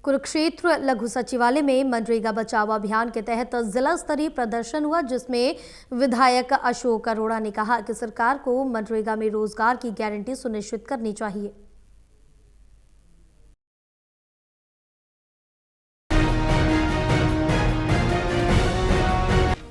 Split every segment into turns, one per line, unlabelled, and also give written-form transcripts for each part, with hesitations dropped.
कुरुक्षेत्र लघु सचिवालय में मनरेगा बचाओ अभियान के तहत जिला स्तरीय प्रदर्शन हुआ, जिसमें विधायक अशोक अरोड़ा ने कहा कि सरकार को मनरेगा में रोजगार की गारंटी सुनिश्चित करनी चाहिए।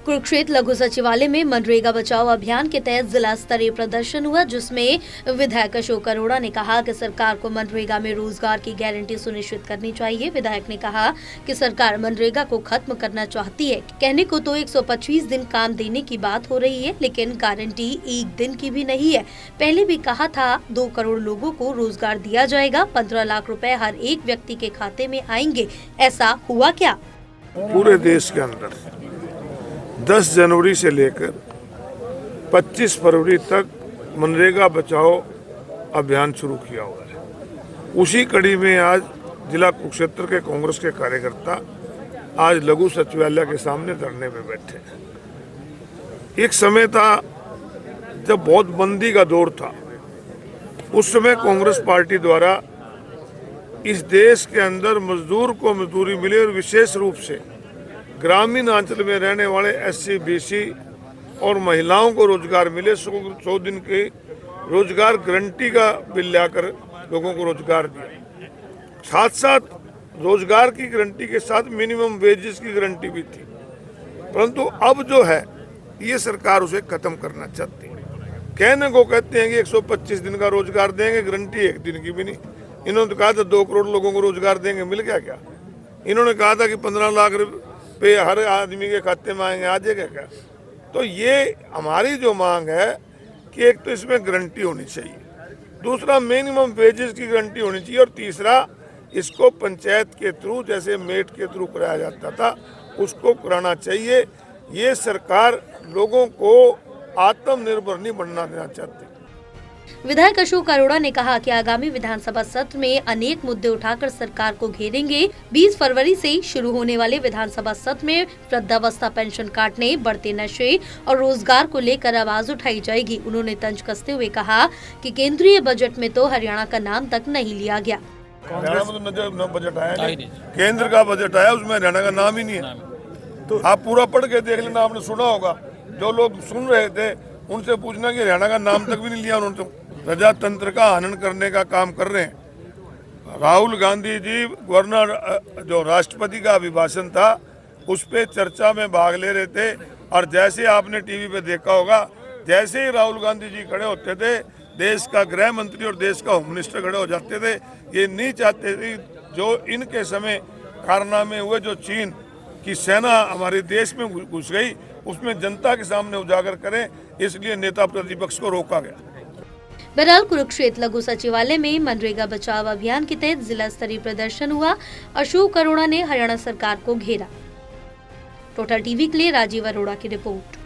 कुरुक्षेत्र लघु सचिवालय में मनरेगा बचाओ अभियान के तहत जिला स्तरीय प्रदर्शन हुआ, जिसमें विधायक अशोक अरोड़ा ने कहा कि सरकार को मनरेगा में रोजगार की गारंटी सुनिश्चित करनी चाहिए। विधायक ने कहा कि सरकार मनरेगा को खत्म करना चाहती है। कहने को तो 125 दिन काम देने की बात हो रही है, लेकिन गारंटी एक दिन की भी नहीं है। पहले भी कहा था 2 करोड़ लोगों को रोजगार दिया जाएगा, 15 लाख रुपए हर एक व्यक्ति के खाते में आएंगे। ऐसा हुआ क्या?
पूरे देश के अंदर 10 जनवरी से लेकर 25 फरवरी तक मनरेगा बचाओ अभियान शुरू किया हुआ है। उसी कड़ी में आज जिला कुरुक्षेत्र के कांग्रेस के कार्यकर्ता आज लघु सचिवालय के सामने धरने में बैठे हैं। एक समय था जब बहुत मंदी का दौर था। उस समय कांग्रेस पार्टी द्वारा इस देश के अंदर मजदूर को मजदूरी मिले और विशेष रूप से ग्रामीण अंचल में रहने वाले SC, BC और महिलाओं को रोजगार मिले। 100 दिन की रोजगार गारंटी का बिल लाकर लोगों को रोजगार दिया। साथ साथ रोजगार की गारंटी के साथ मिनिमम वेजेस की गारंटी भी थी। परंतु अब जो है ये सरकार उसे खत्म करना चाहती है। कहने को कहते हैं कि 125 दिन का रोजगार देंगे, गारंटी एक दिन की भी नहीं। इन्होंने तो कहा था 2 करोड़ लोगों को रोजगार देंगे, मिल गया क्या? इन्होंने कहा था कि 15 लाख रुपये हर आदमी के खाते में आएंगे, आ जाएगा क्या? तो ये हमारी जो मांग है कि एक तो इसमें गारंटी होनी चाहिए, दूसरा मिनिमम वेजेस की गारंटी होनी चाहिए, और तीसरा इसको पंचायत के थ्रू, जैसे मेट के थ्रू कराया जाता था, उसको कराना चाहिए। ये सरकार लोगों को आत्मनिर्भर नहीं बनना देना चाहती।
विधायक अशोक अरोड़ा ने कहा कि आगामी विधानसभा सत्र में अनेक मुद्दे उठाकर सरकार को घेरेंगे। 20 फरवरी से शुरू होने वाले विधानसभा सत्र में वृद्धावस्था पेंशन काटने, बढ़ते नशे और रोजगार को लेकर आवाज उठाई जाएगी। उन्होंने तंज कसते हुए कहा कि केंद्रीय बजट में तो हरियाणा का नाम तक नहीं लिया गया।
हरियाणा में तो बजट आया नहीं, केंद्र का बजट आया, उसमें हरियाणा का नाम ही नहीं है। तो आप पूरा पढ़ के देख लेना, आपने सुना होगा। जो लोग सुन रहे थे उनसे पूछना कि हरियाणा का नाम तक भी नहीं लिया उन्होंने। तो प्रजातंत्र का हनन करने का काम कर रहे हैं। राहुल गांधी जी गवर्नर जो राष्ट्रपति का अभिभाषण था उस पे चर्चा में भाग ले रहे थे, और जैसे आपने टीवी पे देखा होगा, जैसे ही राहुल गांधी जी खड़े होते थे, देश का गृह मंत्री और देश का होम मिनिस्टर खड़े हो जाते थे। ये नहीं चाहते थे जो इनके समय कारनामे हुए, जो चीन की सेना हमारे देश में घुस गई, उसमें जनता के सामने उजागर करें, इसलिए नेता प्रतिपक्ष को रोका गया।
बहरहाल कुरुक्षेत्र लघु सचिवालय में मनरेगा बचाव अभियान के तहत जिला स्तरीय प्रदर्शन हुआ। अशोक अरोड़ा ने हरियाणा सरकार को घेरा। टोटल टीवी के लिए राजीव अरोड़ा की रिपोर्ट।